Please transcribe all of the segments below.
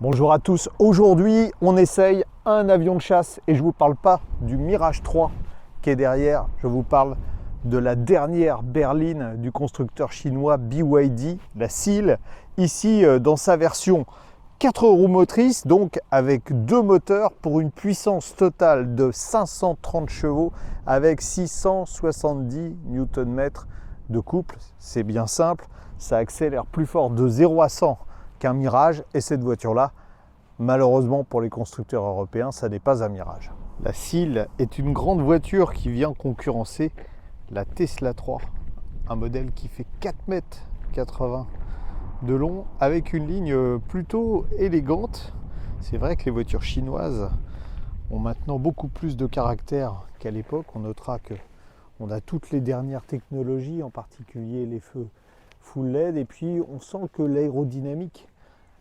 Bonjour à tous, aujourd'hui on essaye un avion de chasse et je ne vous parle pas du Mirage 3 qui est derrière, je vous parle de la dernière berline du constructeur chinois BYD, la Seal, ici dans sa version 4 roues motrices, donc avec deux moteurs pour une puissance totale de 530 chevaux avec 670 Nm de couple. C'est bien simple, ça accélère plus fort de 0 à 100 qu'un Mirage, et cette voiture-là, malheureusement pour les constructeurs européens, ça n'est pas un Mirage. La Seal est une grande voiture qui vient concurrencer la Tesla 3, un modèle qui fait 4,80 m de long avec une ligne plutôt élégante. C'est vrai que les voitures chinoises ont maintenant beaucoup plus de caractère qu'à l'époque. On notera qu'on a toutes les dernières technologies, en particulier les feux full LED, et puis on sent que l'aérodynamique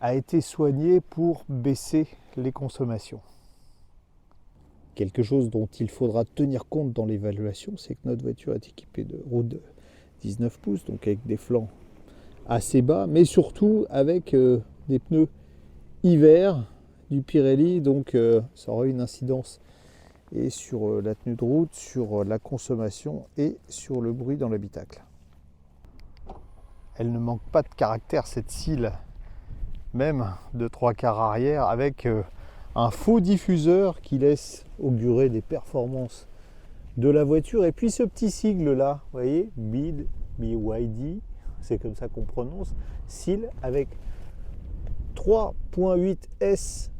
a été soignée pour baisser les consommations. Quelque chose dont il faudra tenir compte dans l'évaluation, c'est que notre voiture est équipée de roues de 19 pouces, donc avec des flancs assez bas, mais surtout avec des pneus hiver du Pirelli, donc ça aura une incidence et sur la tenue de route, sur la consommation et sur le bruit dans l'habitacle. Elle ne manque pas de caractère, cette Seal, même de 3/4 arrière, avec un faux diffuseur qui laisse augurer des performances de la voiture. Et puis ce petit sigle là, vous voyez, BYD, c'est comme ça qu'on prononce, Seal, avec 3.8 S.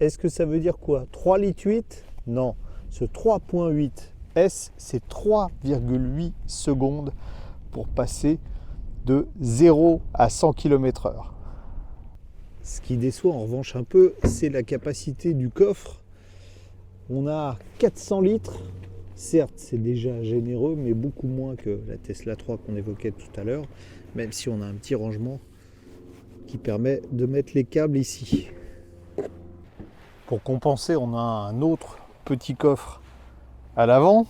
Est-ce que ça veut dire quoi? 3,8 litres? Non, ce 3.8 S, c'est 3,8 secondes pour passer de 0 à 100 km/h. Ce qui déçoit en revanche un peu, c'est la capacité du coffre. On a 400 litres. Certes, c'est déjà généreux, mais beaucoup moins que la Tesla 3 qu'on évoquait tout à l'heure, même si on a un petit rangement qui permet de mettre les câbles ici. Pour compenser, on a un autre petit coffre à l'avant,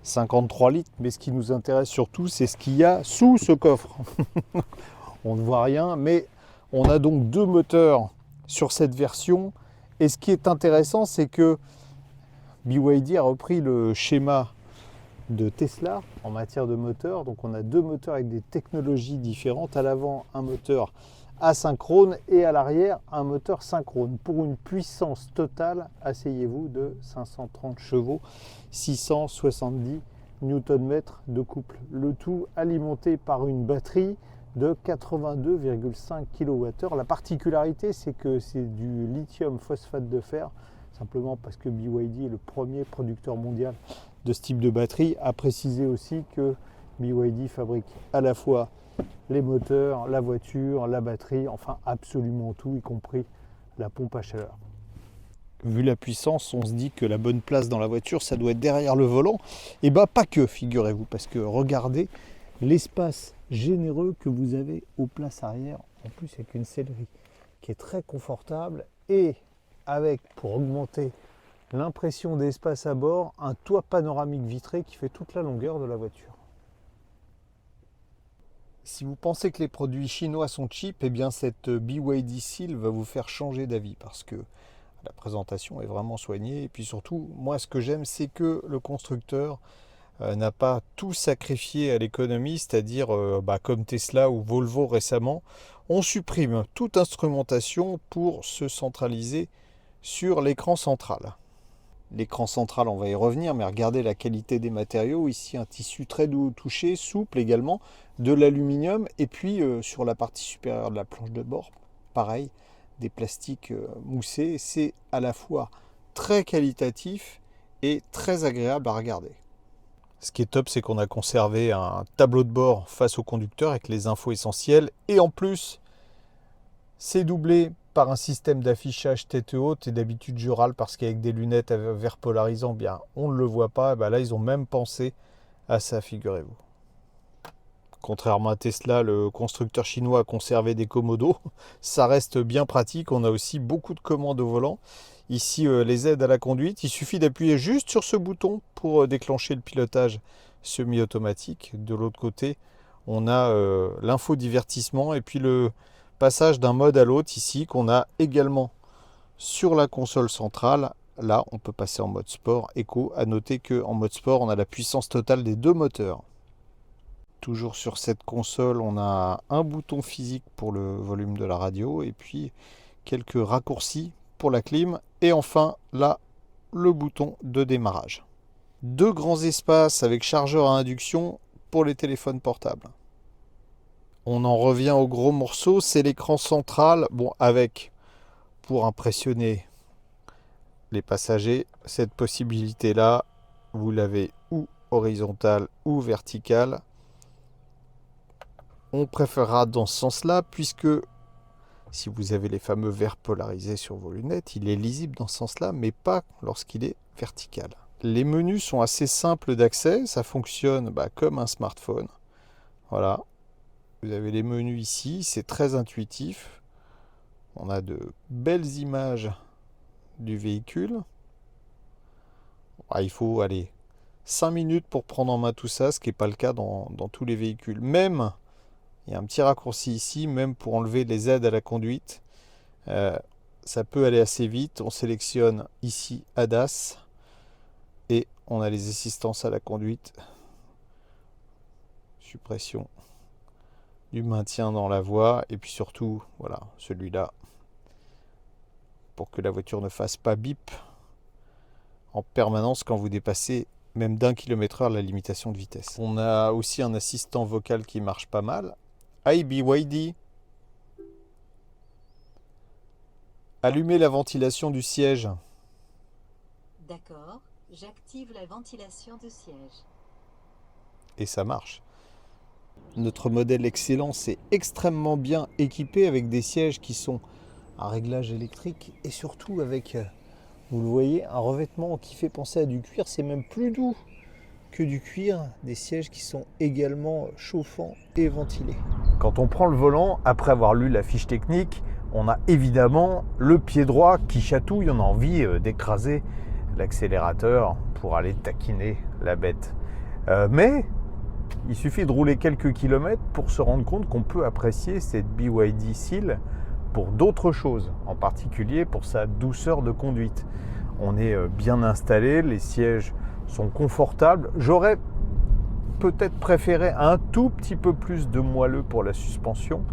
53 litres, mais ce qui nous intéresse surtout, c'est ce qu'il y a sous ce coffre. On ne voit rien, mais on a donc deux moteurs sur cette version. Et ce qui est intéressant, c'est que BYD a repris le schéma de Tesla en matière de moteur. Donc on a deux moteurs avec des technologies différentes. À l'avant, un moteur asynchrone et à l'arrière, un moteur synchrone pour une puissance totale, asseyez-vous, de 530 chevaux, 670 Nm de couple. Le tout alimenté par une batterie de 82,5 kWh. La particularité, c'est que c'est du lithium phosphate de fer, simplement parce que BYD est le premier producteur mondial de ce type de batterie. À préciser aussi que BYD fabrique à la fois les moteurs, la voiture, la batterie, enfin absolument tout, y compris la pompe à chaleur. Vu la puissance, on se dit que la bonne place dans la voiture, ça doit être derrière le volant. Et bah pas que, figurez-vous, parce que regardez l'espace généreux que vous avez aux places arrière, en plus avec une sellerie qui est très confortable et avec, pour augmenter l'impression d'espace à bord, un toit panoramique vitré qui fait toute la longueur de la voiture. Si vous pensez que les produits chinois sont cheap, eh bien cette BYD Seal va vous faire changer d'avis, parce que la présentation est vraiment soignée. Et puis surtout, moi ce que j'aime, c'est que le constructeur n'a pas tout sacrifié à l'économie, c'est-à-dire comme Tesla ou Volvo récemment, on supprime toute instrumentation pour se centraliser sur l'écran central. L'écran central, on va y revenir, mais regardez la qualité des matériaux. Ici, un tissu très doux au toucher, souple également, de l'aluminium, et puis sur la partie supérieure de la planche de bord, pareil, des plastiques moussés. C'est à la fois très qualitatif et très agréable à regarder. Ce qui est top, c'est qu'on a conservé un tableau de bord face au conducteur avec les infos essentielles. Et en plus, c'est doublé par un système d'affichage tête haute. Et d'habitude, je râle parce qu'avec des lunettes à verre polarisant, bien, on ne le voit pas. Et bien là, ils ont même pensé à ça, figurez-vous. Contrairement à Tesla, le constructeur chinois a conservé des commodos. Ça reste bien pratique. On a aussi beaucoup de commandes au volant. Ici, les aides à la conduite. Il suffit d'appuyer juste sur ce bouton pour déclencher le pilotage semi-automatique. De l'autre côté, on a l'infodivertissement et puis le Passage d'un mode à l'autre ici qu'on a également sur la console centrale. Là, on peut passer en mode sport éco. À noter qu'en mode sport, on a la puissance totale des 2 moteurs. Toujours sur cette console, on a un bouton physique pour le volume de la radio et puis quelques raccourcis pour la clim. Et enfin, là, le bouton de démarrage. 2 grands espaces avec chargeur à induction pour les téléphones portables. On en revient au gros morceau, c'est l'écran central, avec, pour impressionner les passagers, cette possibilité-là, vous l'avez ou horizontale ou verticale. On préférera dans ce sens-là, puisque si vous avez les fameux verres polarisés sur vos lunettes, il est lisible dans ce sens-là, mais pas lorsqu'il est vertical. Les menus sont assez simples d'accès, ça fonctionne comme un smartphone. Voilà, vous avez les menus ici, c'est très intuitif. On a de belles images du véhicule. Il faut aller 5 minutes pour prendre en main tout ça, ce qui n'est pas le cas dans tous les véhicules. Même, il y a un petit raccourci ici, même pour enlever les aides à la conduite. Ça peut aller assez vite. On sélectionne ici ADAS et on a les assistances à la conduite. Suppression du maintien dans la voie et puis surtout, voilà, celui-là, pour que la voiture ne fasse pas bip en permanence quand vous dépassez même d'1 km/h la limitation de vitesse. On a aussi un assistant vocal qui marche pas mal. Hi BYD. Allumez la ventilation du siège. D'accord, j'active la ventilation de siège. Et ça marche. Notre modèle Excellence est extrêmement bien équipé avec des sièges qui sont à réglage électrique et surtout avec, vous le voyez, un revêtement qui fait penser à du cuir. C'est même plus doux que du cuir, des sièges qui sont également chauffants et ventilés. Quand on prend le volant, après avoir lu la fiche technique, on a évidemment le pied droit qui chatouille, on a envie d'écraser l'accélérateur pour aller taquiner la bête. Mais il suffit de rouler quelques kilomètres pour se rendre compte qu'on peut apprécier cette BYD Seal pour d'autres choses, en particulier pour sa douceur de conduite. On est bien installé, les sièges sont confortables. J'aurais peut-être préféré un tout petit peu plus de moelleux pour la suspension.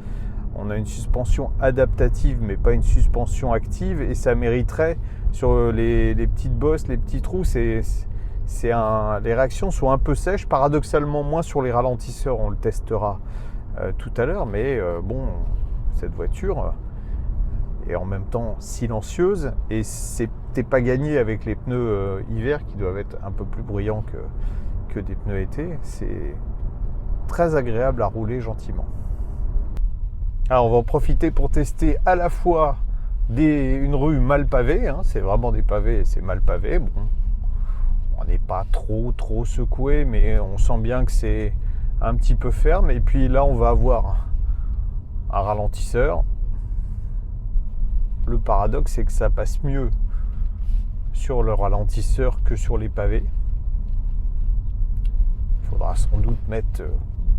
On a une suspension adaptative mais pas une suspension active et ça mériterait sur les petites bosses, les petits trous, les réactions sont un peu sèches, paradoxalement moins sur les ralentisseurs, on le testera tout à l'heure, mais cette voiture est en même temps silencieuse et c'était pas gagné avec les pneus hiver qui doivent être un peu plus bruyants que des pneus été. C'est très agréable à rouler gentiment. Alors on va en profiter pour tester à la fois une rue mal pavée, c'est vraiment des pavés et c'est mal pavé. On n'est pas trop secoué, mais on sent bien que c'est un petit peu ferme. Et puis là, on va avoir un ralentisseur. Le paradoxe, c'est que ça passe mieux sur le ralentisseur que sur les pavés. Il faudra sans doute mettre,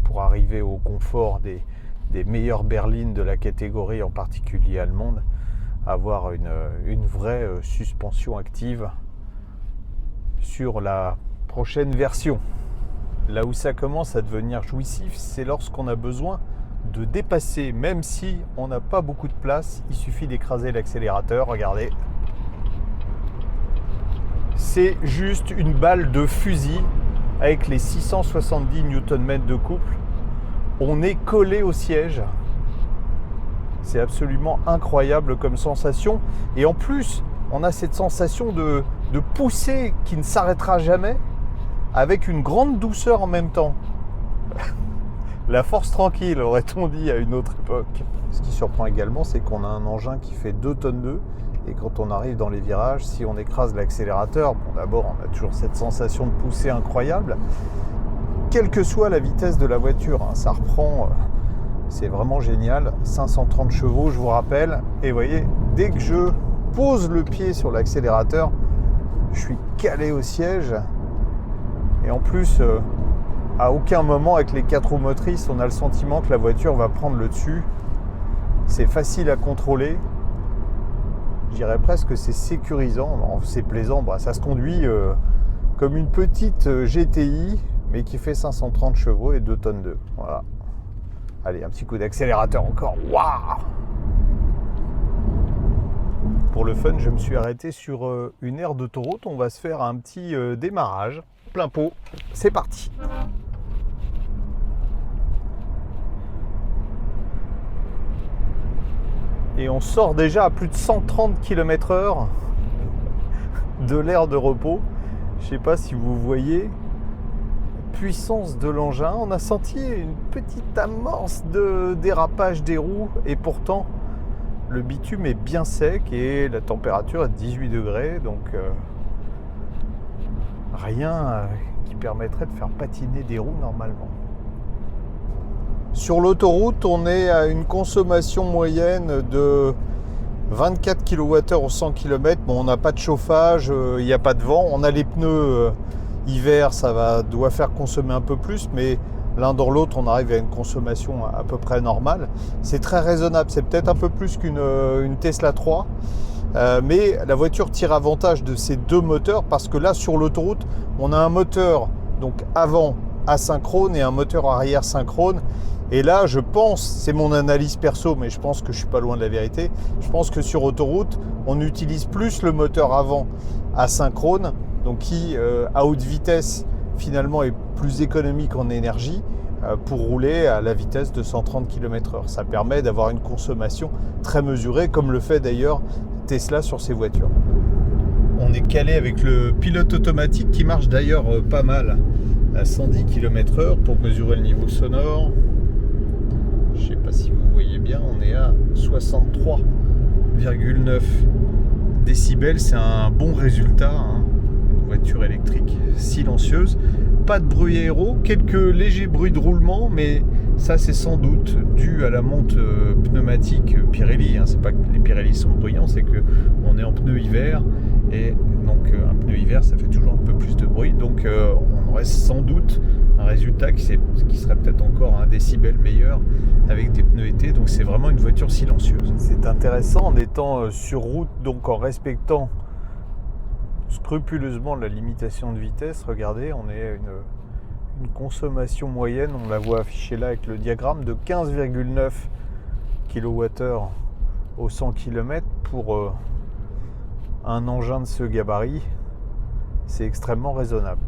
pour arriver au confort des meilleures berlines de la catégorie, en particulier allemande, avoir une vraie suspension active sur la prochaine version. Là où ça commence à devenir jouissif, c'est lorsqu'on a besoin de dépasser, même si on n'a pas beaucoup de place, il suffit d'écraser l'accélérateur, regardez. C'est juste une balle de fusil avec les 670 Nm de couple. On est collé au siège. C'est absolument incroyable comme sensation. Et en plus, on a cette sensation de pousser qui ne s'arrêtera jamais avec une grande douceur en même temps. La force tranquille, aurait-on dit à une autre époque. Ce qui surprend également, c'est qu'on a un engin qui fait 2 tonnes 2 et quand on arrive dans les virages, si on écrase l'accélérateur, d'abord on a toujours cette sensation de pousser incroyable, quelle que soit la vitesse de la voiture, ça reprend, c'est vraiment génial, 530 chevaux je vous rappelle, et vous voyez, dès que je pose le pied sur l'accélérateur, je suis calé au siège et en plus à aucun moment avec les 4 roues motrices on a le sentiment que la voiture va prendre le dessus. c'est facile à contrôler. Je dirais presque que c'est sécurisant. Alors, c'est plaisant, ça se conduit comme une petite GTI, mais qui fait 530 chevaux et 2 tonnes 2. Voilà. Allez, un petit coup d'accélérateur encore. Waouh! Pour le fun, je me suis arrêté sur une aire d'autoroute. On va se faire un petit démarrage. Plein pot. C'est parti. Et on sort déjà à plus de 130 km/h de l'aire de repos. Je ne sais pas si vous voyez la puissance de l'engin. On a senti une petite amorce de dérapage des roues et pourtant le bitume est bien sec et la température est de 18 degrés. Donc rien qui permettrait de faire patiner des roues normalement. Sur l'autoroute, on est à une consommation moyenne de 24 kWh au 100 km. Bon, on n'a pas de chauffage, il n'y a pas de vent. On a les pneus hiver, ça doit faire consommer un peu plus, mais l'un dans l'autre, on arrive à une consommation à peu près normale. C'est très raisonnable, c'est peut-être un peu plus qu'une Tesla 3. Mais la voiture tire avantage de ces deux moteurs parce que là, sur l'autoroute, on a un moteur donc avant asynchrone et un moteur arrière synchrone. Et là, je pense, c'est mon analyse perso, mais je pense que je ne suis pas loin de la vérité, je pense que sur autoroute, on utilise plus le moteur avant asynchrone, donc qui, à haute vitesse, finalement, est plus économique en énergie pour rouler à la vitesse de 130 km/h. Ça permet d'avoir une consommation très mesurée, comme le fait d'ailleurs Tesla sur ses voitures. On est calé avec le pilote automatique qui marche d'ailleurs pas mal à 110 km/h pour mesurer le niveau sonore. Je ne sais pas si vous voyez bien, on est à 63,9 décibels. C'est un bon résultat, hein. Voiture électrique silencieuse. Pas de bruit aéro, quelques légers bruits de roulement, mais ça c'est sans doute dû à la monte pneumatique Pirelli. Hein. C'est pas que les Pirelli sont bruyants, c'est qu'on est en pneu hiver et donc un pneu hiver ça fait toujours un peu plus de bruit. Donc on aurait sans doute un résultat qui serait peut-être encore un décibel meilleur avec des pneus été. Donc c'est vraiment une voiture silencieuse. C'est intéressant en étant sur route, donc en respectant scrupuleusement la limitation de vitesse. Regardez, on est à une consommation moyenne, on la voit affichée là avec le diagramme, de 15,9 kWh au 100 km pour un engin de ce gabarit. C'est extrêmement raisonnable.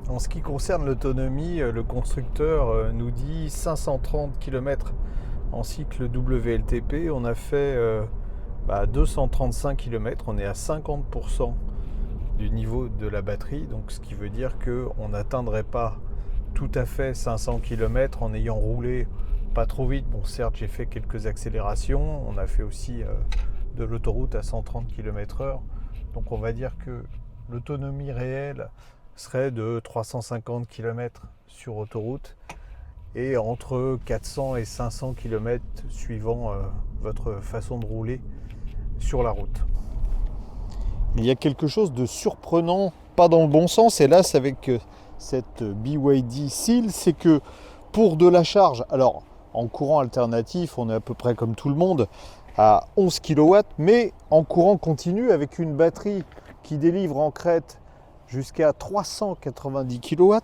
En ce qui concerne l'autonomie, le constructeur nous dit 530 km en cycle WLTP. On a fait 235 km, on est à 50% du niveau de la batterie, donc ce qui veut dire qu'on n'atteindrait pas tout à fait 500 km en ayant roulé pas trop vite. Bon, certes, j'ai fait quelques accélérations, on a fait aussi de l'autoroute à 130 km/h, donc on va dire que l'autonomie réelle serait de 350 km sur autoroute et entre 400 et 500 km suivant votre façon de rouler sur la route. Il y a quelque chose de surprenant, pas dans le bon sens, et là c'est avec cette BYD Seal, c'est que pour de la charge, alors en courant alternatif on est à peu près comme tout le monde à 11 kW, mais en courant continu avec une batterie qui délivre en crête jusqu'à 390 kW,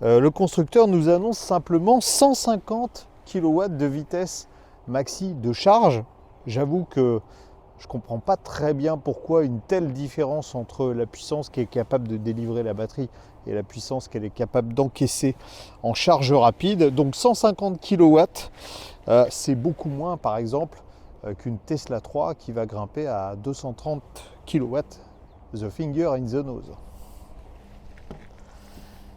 le constructeur nous annonce simplement 150 kW de vitesse maxi de charge. J'avoue que je ne comprends pas très bien pourquoi une telle différence entre la puissance qu'est capable de délivrer la batterie et la puissance qu'elle est capable d'encaisser en charge rapide. Donc 150 kW, c'est beaucoup moins par exemple qu'une Tesla 3 qui va grimper à 230 kW, the finger in the nose.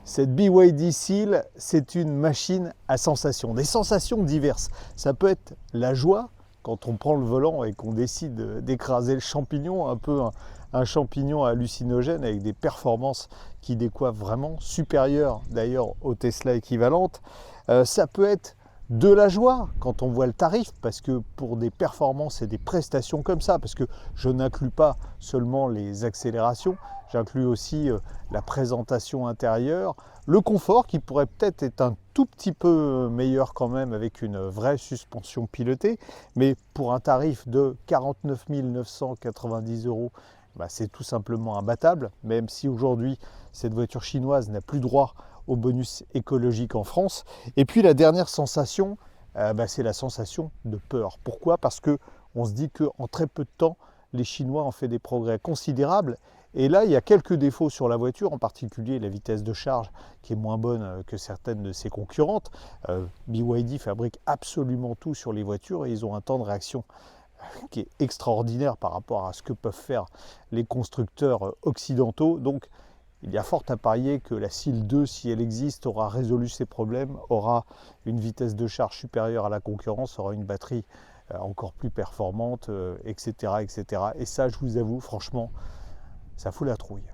Cette BYD Seal, c'est une machine à sensations, des sensations diverses. Ça peut être la joie, quand on prend le volant et qu'on décide d'écraser le champignon, un peu un champignon hallucinogène avec des performances qui décoiffent vraiment supérieures d'ailleurs aux Tesla équivalentes. Ça peut être de la joie quand on voit le tarif, parce que pour des performances et des prestations comme ça, parce que je n'inclus pas seulement les accélérations, j'inclus aussi la présentation intérieure, le confort qui pourrait peut-être être un tout petit peu meilleur quand même avec une vraie suspension pilotée, mais pour un tarif de 49 990 €, bah, c'est tout simplement imbattable, même si aujourd'hui cette voiture chinoise n'a plus droit au bonus écologique en France. Et puis la dernière sensation, c'est la sensation de peur. Pourquoi? Parce qu'on se dit qu'en très peu de temps, les Chinois ont fait des progrès considérables. Et là, il y a quelques défauts sur la voiture, en particulier la vitesse de charge qui est moins bonne que certaines de ses concurrentes. BYD fabrique absolument tout sur les voitures et ils ont un temps de réaction qui est extraordinaire par rapport à ce que peuvent faire les constructeurs occidentaux. Donc, il y a fort à parier que la SEAL 2, si elle existe, aura résolu ses problèmes, aura une vitesse de charge supérieure à la concurrence, aura une batterie encore plus performante, etc., etc. Et ça, je vous avoue, franchement, ça fout la trouille.